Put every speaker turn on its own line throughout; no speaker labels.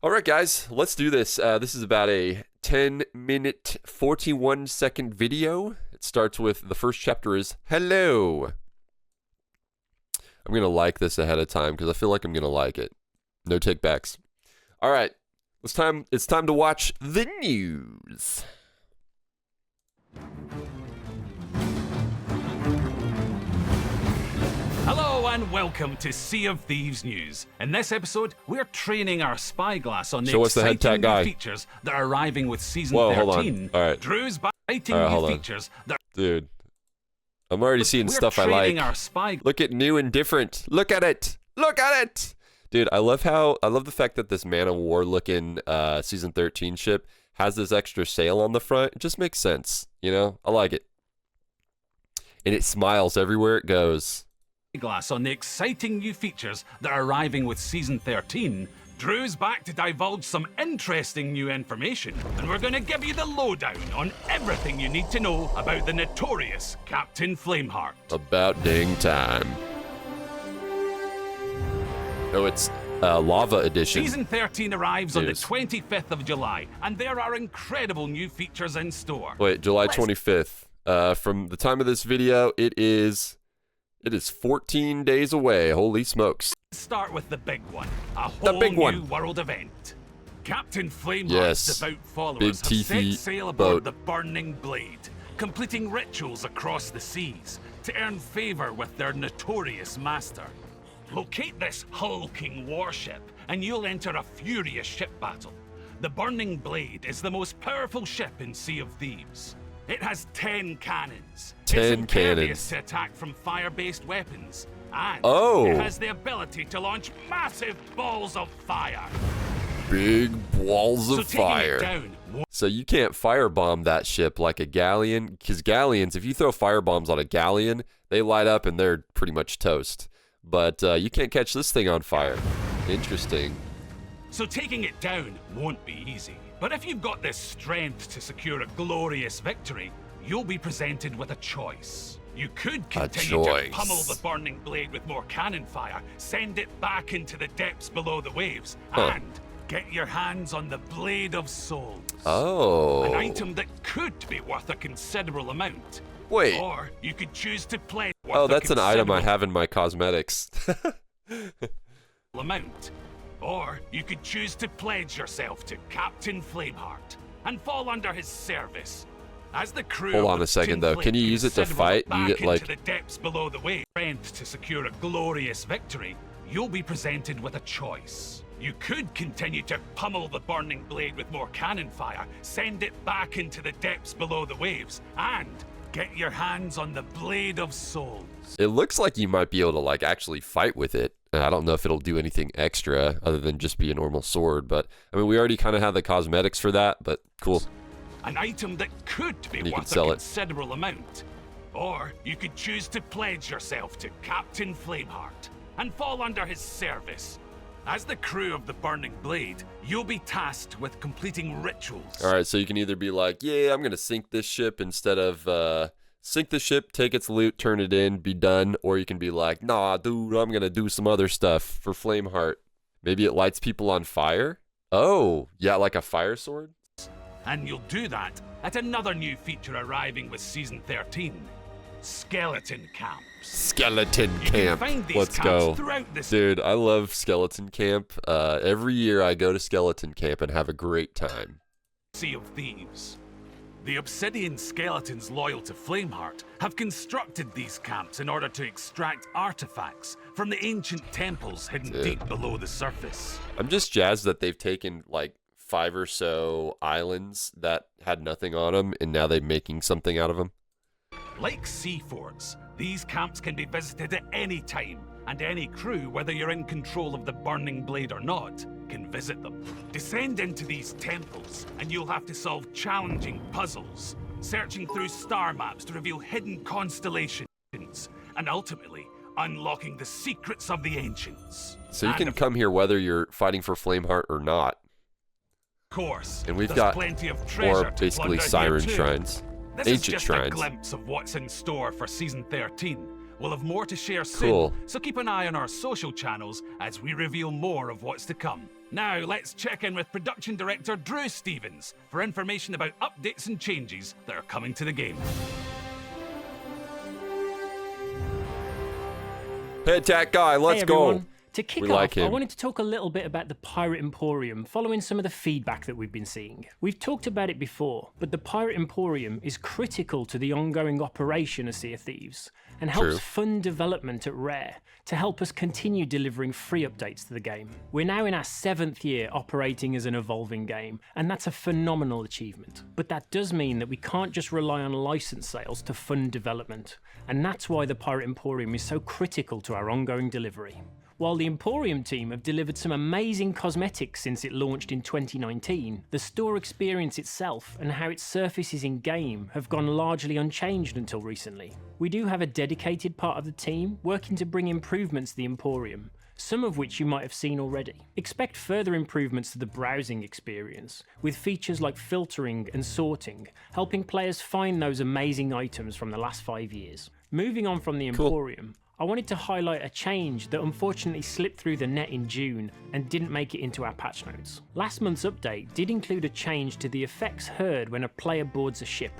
Alright guys, let's do this. This is about a 10-minute, 41-second video. It starts with, the first chapter is, hello. I'm going to like this ahead of time because I feel like I'm going to like it. No takebacks. Alright, it's time to watch the news.
Hello and welcome to Sea of Thieves News. In this episode, we're training our spyglass on the exciting new features that are arriving with Season 13.
Hold on. All right.
Drew's exciting new features that...
Dude, I'm already seeing stuff I like. Look at new and different. Look at it. Look at it. Dude, I love the fact that this Man of War looking Season 13 ship has this extra sail on the front. It just makes sense, you know? I like it. And it smiles everywhere it goes.
Glass on the exciting new features that are arriving with Season 13, Drew's back to divulge some interesting new information, and we're going to give you the lowdown on everything you need to know about the notorious Captain Flameheart.
About dang time. Oh, it's Lava Edition.
Season 13 arrives on the 25th of July, and there are incredible new features in store.
Wait, July 25th. From the time of this video, it is 14 days away. Holy smokes.
Start with the big one. A whole new world event. Captain Flameheart's devout followers have set sail aboard the Burning Blade, completing rituals across the seas to earn favor with their notorious master. Locate this hulking warship and you'll enter a furious ship battle. The Burning Blade is the most powerful ship in Sea of Thieves. It has 10 cannons.
10 cannons.
To attack from fire-based weapons. And it has the ability to launch massive balls of fire.
Big balls of fire. So you can't firebomb that ship like a galleon, because galleons, if you throw firebombs on a galleon, they light up and they're pretty much toast. But you can't catch this thing on fire. Interesting.
So taking it down won't be easy. But if you've got the strength to secure a glorious victory, you'll be presented with a choice. You could continue to pummel the Burning Blade with more cannon fire, send it back into the depths below the waves, and get your hands on the Blade of Souls.
Oh.
An item that could be worth a considerable amount.
Wait.
Or you could choose to play
that's an item I have in my cosmetics.
Or you could choose to pledge yourself to Captain Flameheart and fall under his service. As the crew
Hold on a second though. Can you use it to fight? You get like
the depths below the wave. To secure a glorious victory, you'll be presented with a choice. You could continue to pummel the Burning Blade with more cannon fire, send it back into the depths below the waves, and get your hands on the Blade of Souls.
It looks like you might be able to like actually fight with it. I don't know if it'll do anything extra other than just be a normal sword, but I mean, we already kind of have the cosmetics for that, but cool.
An item that could be worth a considerable amount. Or you could choose to pledge yourself to Captain Flameheart and fall under his service. As the crew of the Burning Blade, you'll be tasked with completing rituals.
All right, so you can either be like, yeah, I'm going to sink this ship instead of sink the ship, take its loot, turn it in, be done. Or you can be like, nah, dude, I'm going to do some other stuff for Flameheart. Maybe it lights people on fire? Oh, yeah, like a fire sword?
And you'll do that at another new feature arriving with Season 13. Skeleton Camps.
Skeleton Camp. Let's go. Dude, I love Skeleton Camp. Every year I go to Skeleton Camp and have a great time.
Sea of Thieves. The Obsidian skeletons loyal to Flameheart have constructed these camps in order to extract artifacts from the ancient temples hidden deep below the surface.
I'm just jazzed that they've taken like 5 or so islands that had nothing on them and now they're making something out of them.
Like sea forts, these camps can be visited at any time, and any crew, whether you're in control of the Burning Blade or not, can visit them. Descend into these temples, and you'll have to solve challenging puzzles, searching through star maps to reveal hidden constellations, and ultimately, unlocking the secrets of the ancients.
So you can come here whether you're fighting for Flameheart or not.
Of course,
and we've got
plenty of treasure
or basically siren shrines.
This
ancient
is just
shrines.
A glimpse of what's in store for Season 13. We'll have more to share soon, so keep an eye on our social channels as we reveal more of what's to come. Now let's check in with production director Drew Stevens for information about updates and changes that are coming to the game.
Hey, Attack Guy, let's go.
To kick off, I wanted to talk a little bit about the Pirate Emporium following some of the feedback that we've been seeing. We've talked about it before, but the Pirate Emporium is critical to the ongoing operation of Sea of Thieves and helps fund development at Rare to help us continue delivering free updates to the game. We're now in our 7th year operating as an evolving game, and that's a phenomenal achievement. But that does mean that we can't just rely on license sales to fund development, and that's why the Pirate Emporium is so critical to our ongoing delivery. While the Emporium team have delivered some amazing cosmetics since it launched in 2019, the store experience itself and how it surfaces in-game have gone largely unchanged until recently. We do have a dedicated part of the team working to bring improvements to the Emporium, some of which you might have seen already. Expect further improvements to the browsing experience, with features like filtering and sorting, helping players find those amazing items from the last 5 years. Moving on from the Emporium, I wanted to highlight a change that unfortunately slipped through the net in June and didn't make it into our patch notes. Last month's update did include a change to the effects heard when a player boards a ship,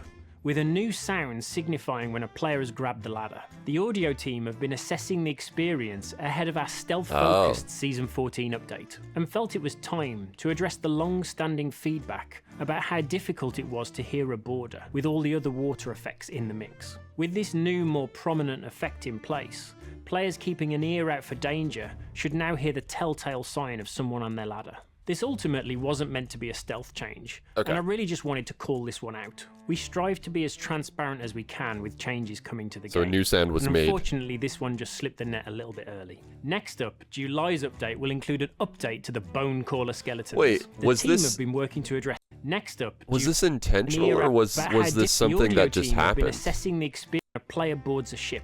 with a new sound signifying when a player has grabbed the ladder. The audio team have been assessing the experience ahead of our stealth-focused Season 14 update, and felt it was time to address the long-standing feedback about how difficult it was to hear a boarder with all the other water effects in the mix. With this new, more prominent effect in place, players keeping an ear out for danger should now hear the telltale sign of someone on their ladder. This ultimately wasn't meant to be a stealth change, and I really just wanted to call this one out. We strive to be as transparent as we can with changes coming to the game.
So a new sound was made.
Unfortunately, this one just slipped the net a little bit early. Next up, July's update will include an update to the Bone Caller skeletons.
Wait, was this...
The team have been working to address... Next up...
Was this intentional, or was this something that just happened?
Been assessing the experience when a player boards a ship,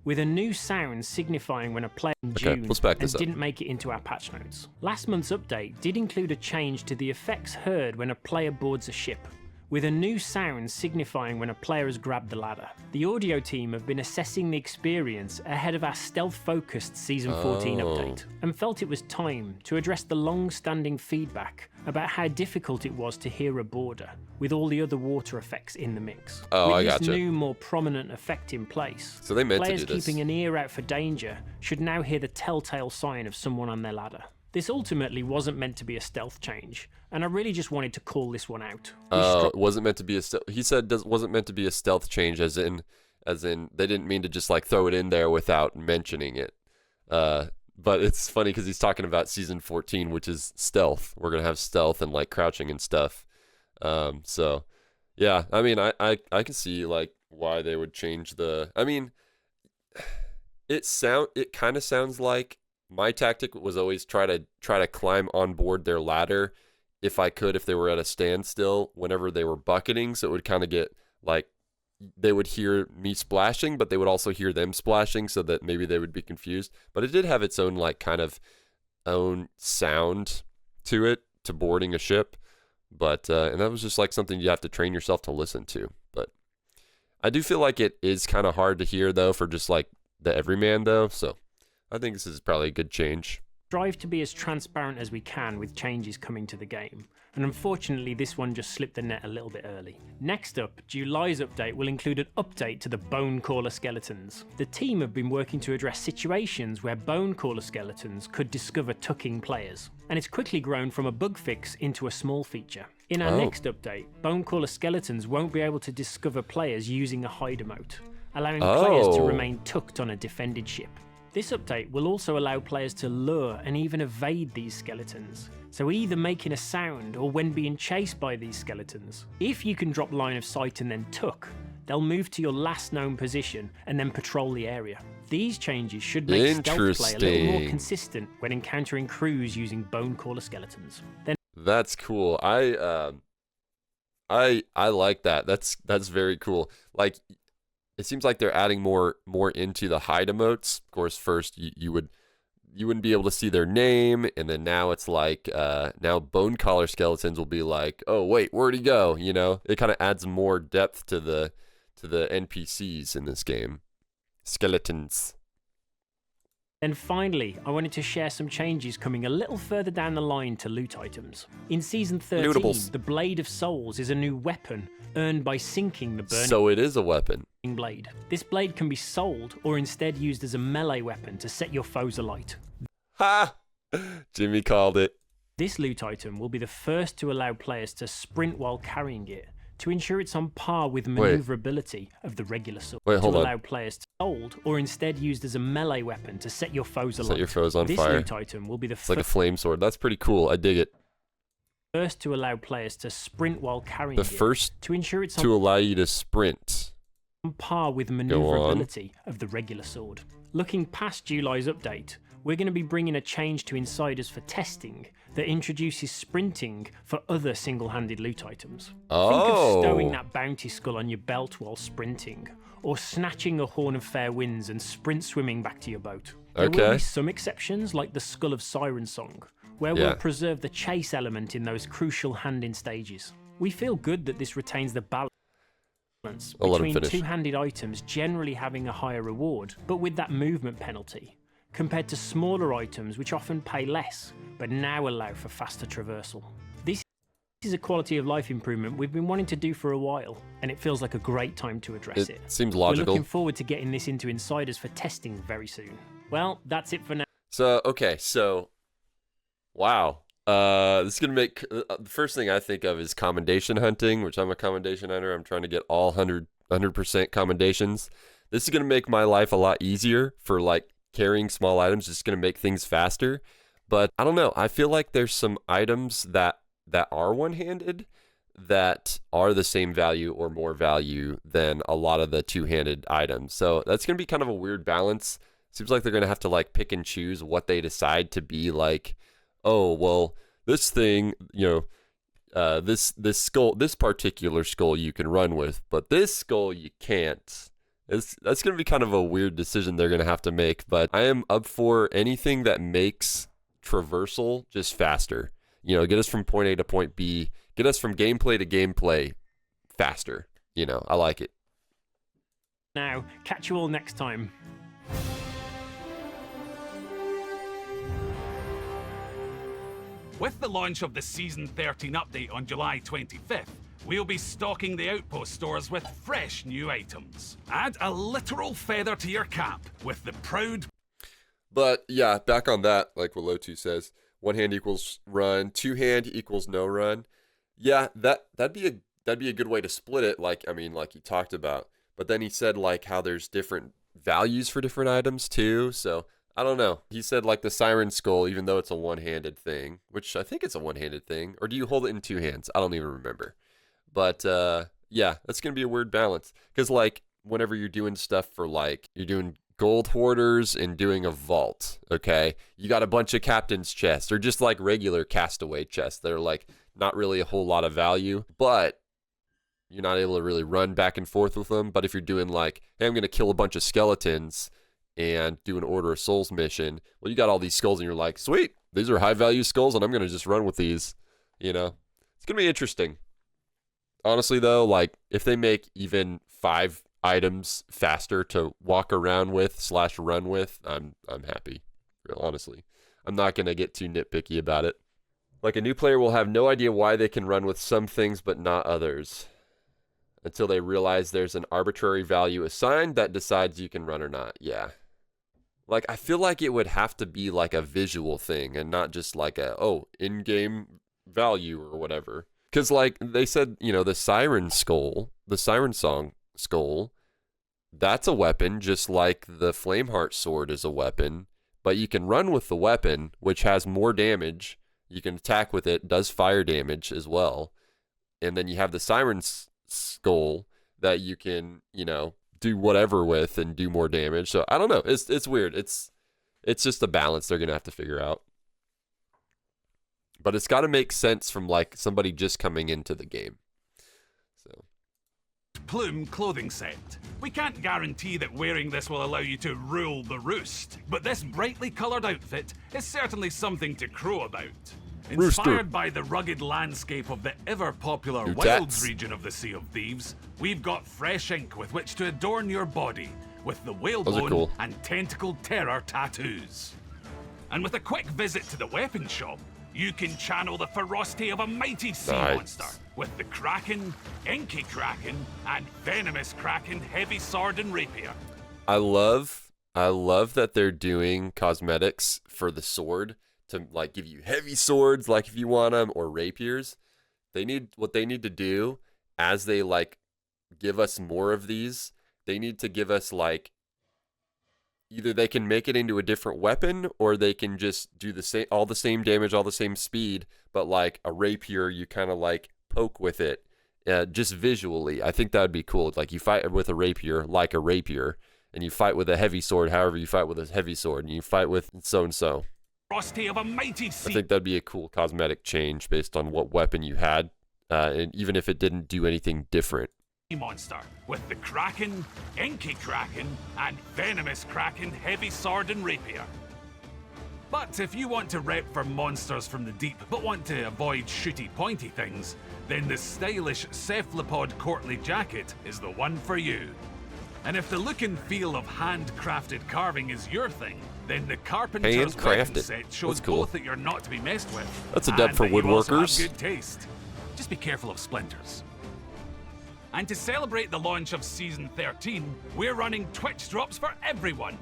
with a new sound signifying when a player in June and didn't make it into our patch notes. Last month's update did include a change to the effects heard when a player boards a ship, with a new sound signifying when a player has grabbed the ladder. The audio team have been assessing the experience ahead of our stealth-focused Season 14 update, and felt it was time to address the long-standing feedback about how difficult it was to hear a boarder with all the other water effects in the mix. With this new, more prominent effect in place,
so they meant
players
to do this.
Keeping an ear out for danger should now hear the telltale sign of someone on their ladder. This ultimately wasn't meant to be a stealth change, and I really just wanted to call this one out.
It wasn't meant to be a stealth. He said wasn't meant to be a stealth change, as in they didn't mean to just like throw it in there without mentioning it. But it's funny because he's talking about Season 14, which is stealth. We're gonna have stealth and like crouching and stuff. So yeah, I mean, I can see like why they would change the. I mean, it kind of sounds like. My tactic was always try to climb on board their ladder if I could, if they were at a standstill whenever they were bucketing, so it would kind of get like they would hear me splashing, but they would also hear them splashing, so that maybe they would be confused. But it did have its own like kind of own sound to it, to boarding a ship. But and that was just like something you have to train yourself to listen to. But I do feel like it is kind of hard to hear though for just like the everyman though, so I think this is probably a good change.
Strive to be as transparent as we can with changes coming to the game, and unfortunately this one just slipped the net a little bit early. Next up, July's update will include an update to the Bone Caller skeletons. The team have been working to address situations where Bone Caller skeletons could discover tucking players, and it's quickly grown from a bug fix into a small feature. In our next update, Bone Caller skeletons won't be able to discover players using a hide emote, allowing players to remain tucked on a defended ship. This update will also allow players to lure and even evade these skeletons, so either making a sound or when being chased by these skeletons. If you can drop line of sight and then tuck, they'll move to your last known position and then patrol the area. These changes should make stealth play a little more consistent when encountering crews using Bone Caller skeletons.
That's cool. I like that. That's very cool. Like, it seems like they're adding more into the hide emotes. Of course, first you wouldn't be able to see their name, and then now it's like now Bone Caller skeletons will be like, oh wait, where'd he go? You know, it kind of adds more depth to the NPCs in this game. Skeletons.
Then finally, I wanted to share some changes coming a little further down the line to loot items. In Season 13,
Lootables.
the Blade of Souls is a new weapon earned by sinking the burning
So it is a weapon.
blade. This blade can be sold or instead used as a melee weapon to set your foes alight.
Ha! Jimmy called it.
This loot item will be the first to allow players to sprint while carrying it, to ensure it's on par with maneuverability of the regular sword.
Wait, hold
to
on.
allow players to hold or instead used as a melee weapon to set your foes alight.
Set your foes on
this
fire.
loot item will be the
It's like a flame sword. That's pretty cool. I dig it.
first to allow players to sprint while carrying
The
it,
first
to ensure it's
to allow you to sprint.
on par with maneuverability of the regular sword. Looking past July's update, we're going to be bringing a change to Insiders for testing that introduces sprinting for other single-handed loot items. Think of stowing that bounty skull on your belt while sprinting, or snatching a Horn of Fair Winds and sprint swimming back to your boat. There will be some exceptions, like the Skull of Siren Song, where we'll preserve the chase element in those crucial hand-in stages. We feel good that this retains the balance between two-handed items generally having a higher reward, but with that movement penalty, compared to smaller items which often pay less, but now allow for faster traversal. This is a quality of life improvement we've been wanting to do for a while, and it feels like a great time to address it.
Seems
We're
logical.
looking forward to getting this into Insiders for testing very soon. Well, that's it for now.
So, okay, so, wow. This is going to make, the first thing I think of is commendation hunting, which I'm a commendation hunter. I'm trying to get all 100% commendations. This is going to make my life a lot easier for, like, carrying small items. It's going to make things faster. But I don't know. I feel like there's some items that are one-handed that are the same value or more value than a lot of the two-handed items. So that's going to be kind of a weird balance. Seems like they're going to have to, like, pick and choose what they decide to be like, oh, well, this thing, you know, this skull, this particular skull you can run with, but this skull you can't. That's going to be kind of a weird decision they're going to have to make, but I am up for anything that makes traversal just faster. You know, get us from point A to point B, get us from gameplay to gameplay faster. You know, I like it.
Now, catch you all next time.
With the launch of the Season 13 update on July 25th, we'll be stocking the Outpost stores with fresh new items. Add a literal feather to your cap with the proud...
But yeah, back on that, like what Lotu says, one hand equals run, two hand equals no run. Yeah, that'd be a good way to split it, like he talked about. But then he said like how there's different values for different items too, so I don't know. He said like the Siren Skull, even though it's a one-handed thing, which I think it's a one-handed thing, or do you hold it in two hands? I don't even remember. But yeah, that's going to be a weird balance. Because like whenever you're doing stuff for like, you're doing gold hoarders and doing a vault, okay? You got a bunch of captain's chests or just like regular castaway chests that are like not really a whole lot of value, but you're not able to really run back and forth with them. But if you're doing like, hey, I'm going to kill a bunch of skeletons and do an Order of Souls mission, well, you got all these skulls and you're like, sweet, these are high value skulls and I'm going to just run with these, you know? It's going to be interesting. Honestly though, like if they make even 5 items faster to walk around with / run with, I'm happy. Real honestly. I'm not going to get too nitpicky about it. Like a new player will have no idea why they can run with some things but not others, until they realize there's an arbitrary value assigned that decides you can run or not. Yeah. Like, I feel like it would have to be like a visual thing and not just like a, oh, in-game value or whatever. Because, like, they said, you know, the Siren Song skull, that's a weapon just like the Flameheart sword is a weapon. But you can run with the weapon, which has more damage. You can attack with it, does fire damage as well. And then you have the Siren Skull that you can, you know, do whatever with and do more damage. So I don't know. It's weird. It's just a balance they're gonna have to figure out. But it's got to make sense from like somebody just coming into the game. So.
Plume clothing set. We can't guarantee that wearing this will allow you to rule the roost, but this brightly coloured outfit is certainly something to crow about. Inspired by the rugged landscape of the ever-popular Wilds region of the Sea of Thieves, we've got fresh ink with which to adorn your body, with the whalebone and tentacled terror tattoos. And with a quick visit to the weapon shop, you can channel the ferocity of a mighty sea monster with the Kraken, Inky Kraken, and Venomous Kraken heavy sword and rapier.
I love that they're doing cosmetics for the sword to like give you heavy swords, like if you want them, or rapiers. What they need to do as they like give us more of these, they need to give us like either they can make it into a different weapon, or they can just do all the same damage, all the same speed, but like a rapier, you kind of like poke with it, just visually. I think that would be cool. Like you fight with a rapier, like a rapier, and you fight with a heavy sword, however you fight with a heavy sword, and you fight with so and so.
Of a mighty sea.
I think that'd be a cool cosmetic change based on what weapon you had, and even if it didn't do anything different.
Monster with the Kraken, Inky Kraken, and Venomous Kraken heavy sword and rapier. But if you want to rep for monsters from the deep but want to avoid shooty pointy things, then the stylish cephalopod courtly jacket is the one for you. And if the look and feel of handcrafted carving is your thing, then the Carpenter's weapon set shows both that you're not to be messed with.
That's a dub for woodworkers.
Good taste. Just be careful of splinters. And to celebrate the launch of Season 13, we're running Twitch drops for everyone.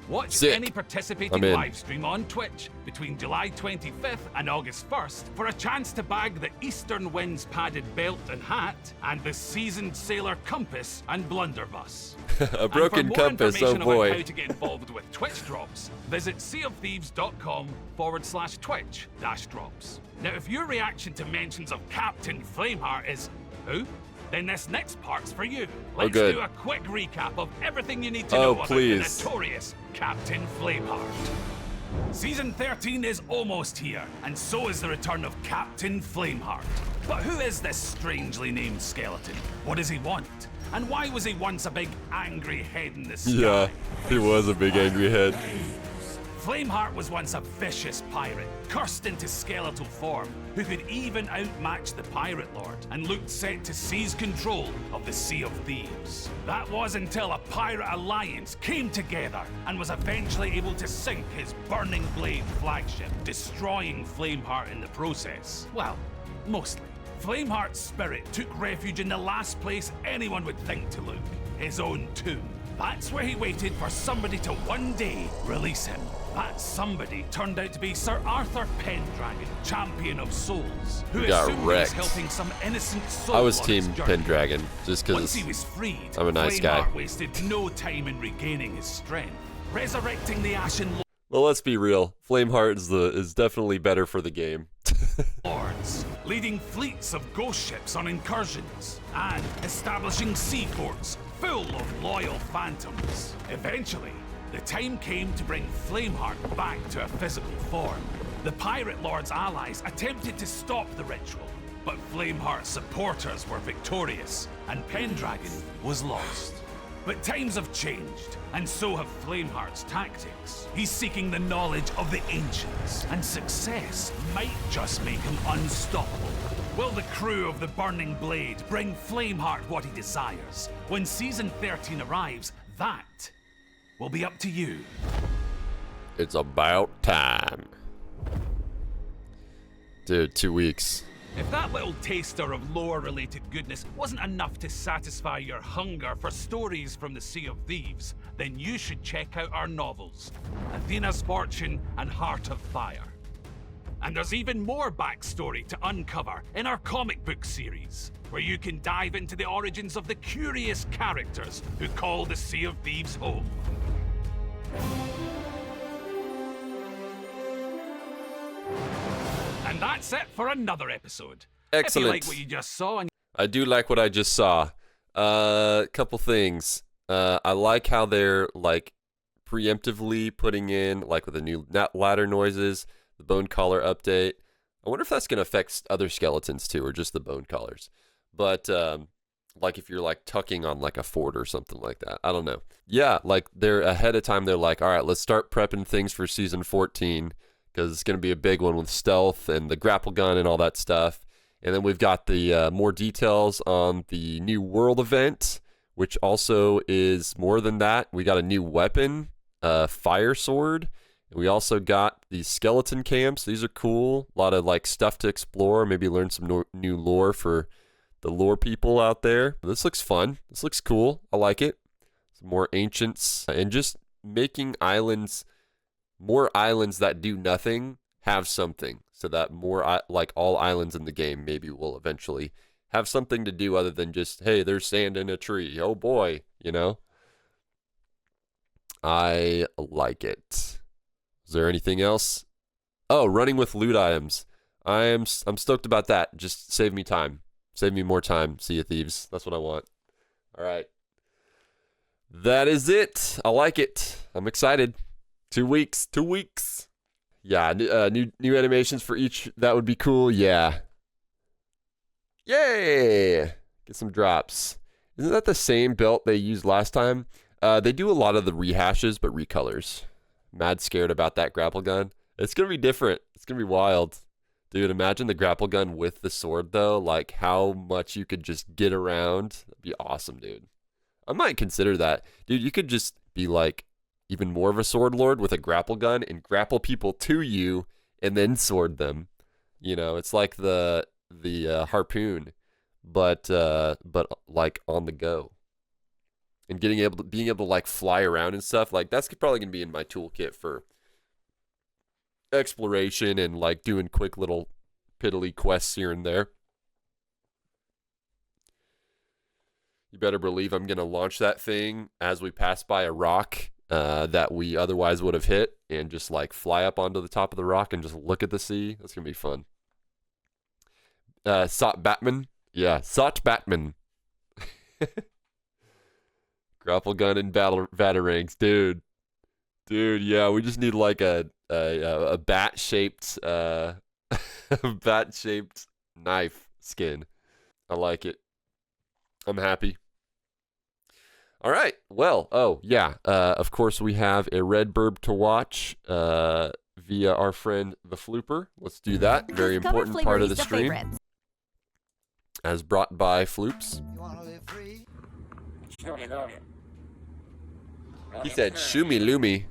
Watch any participating live stream on Twitch between July 25th and August 1st for a chance to bag the Eastern Winds padded belt and hat and the Seasoned Sailor compass and blunderbuss.
A broken compass, oh boy.
About how to get involved with Twitch drops, visit seaofthieves.com/Twitch-drops. Now, if your reaction to mentions of Captain Flameheart is, who? Then this next part's for you. Let's do a quick recap of everything you need to know about the notorious Captain Flameheart. Season 13 is almost here, and so is the return of Captain Flameheart. But who is this strangely named skeleton? What does he want? And why was he once a big angry head in the sky?
Yeah, he was a big angry head.
Flameheart was once a vicious pirate, cursed into skeletal form, who could even outmatch the Pirate Lord, and looked set to seize control of the Sea of Thieves. That was until a pirate alliance came together and was eventually able to sink his Burning Blade flagship, destroying Flameheart in the process. Well, mostly. Flameheart's spirit took refuge in the last place anyone would think to look, his own tomb. That's where he waited for somebody to one day release him. That somebody turned out to be Sir Arthur Pendragon, champion of souls, who assumed he was helping some innocent soul.
I was team Pendragon, just because
once he was freed,
I'm a nice guy.
Wasted no time in regaining his strength, resurrecting the Ashen Lord.
Well, let's be real. Flameheart is definitely better for the game.
Lords, leading fleets of ghost ships on incursions, and establishing sea forts full of loyal phantoms. Eventually, the time came to bring Flameheart back to a physical form. The Pirate Lord's allies attempted to stop the ritual, but Flameheart's supporters were victorious, and Pendragon was lost. But times have changed, and so have Flameheart's tactics. He's seeking the knowledge of the ancients, and success might just make him unstoppable. Will the crew of the Burning Blade bring Flameheart what he desires? When Season 13 arrives, that will be up to you.
It's about time. Dude, 2 weeks.
If that little taster of lore-related goodness wasn't enough to satisfy your hunger for stories from the Sea of Thieves, then you should check out our novels, Athena's Fortune and Heart of Fire. And there's even more backstory to uncover in our comic book series, where you can dive into the origins of the curious characters who call the Sea of Thieves home. And that's it for another episode.
Excellent.
If you like what you just saw, and
I do like what I just saw. Couple things. I like how they're like preemptively putting in, like with the new ladder noises, the bone collar update. I wonder if that's going to affect other skeletons too, or just the bone collars. But like if you're like tucking on like a fort or something like that. I don't know. Yeah, like they're ahead of time. They're like, all right, let's start prepping things for season 14. Because it's going to be a big one with stealth and the grapple gun and all that stuff. And then we've got the more details on the new world event, which also is more than that. We got a new weapon, fire sword. And we also got these skeleton camps. These are cool. A lot of like stuff to explore. Maybe learn some new lore for the lore people out there. This looks fun. This looks cool. I like it. Some more ancients and just making islands, more islands that do nothing have something, so that more like all islands in the game maybe will eventually have something to do other than just, hey, there's sand in a tree. Oh boy, you know? I like it. Is there anything else? Oh, running with loot items. I'm stoked about that. Just save me time. Save me more time, Sea of Thieves. That's what I want. All right. That is it. I like it. I'm excited. 2 weeks. 2 weeks. Yeah, new animations for each. That would be cool. Yeah. Yay! Get some drops. Isn't that the same belt they used last time? They do a lot of the rehashes, but recolors. Mad scared about that grapple gun. It's going to be different. It's going to be wild. Dude, imagine the grapple gun with the sword, though. Like, how much you could just get around. That'd be awesome, dude. I might consider that. Dude, you could just be, like, even more of a sword lord with a grapple gun and grapple people to you and then sword them. You know, it's like the harpoon, but like, on the go. And being able to, like, fly around and stuff. Like, that's probably going to be in my toolkit for exploration and like doing quick little piddly quests here and there. You better believe I'm gonna launch that thing as we pass by a rock that we otherwise would have hit, and just like fly up onto the top of the rock and just look at the sea. That's gonna be fun. SoT Batman. Yeah, SoT Batman. Grapple gun and batarangs, dude. Dude, yeah, we just need like a bat-shaped bat-shaped knife skin. I like it. I'm happy. All right. Well, oh yeah. Of course, we have a red burb to watch via our friend the Flooper. Let's do that. Very important part of the stream. Favorites. As brought by Floops. He said, "Shoo me, Loomy."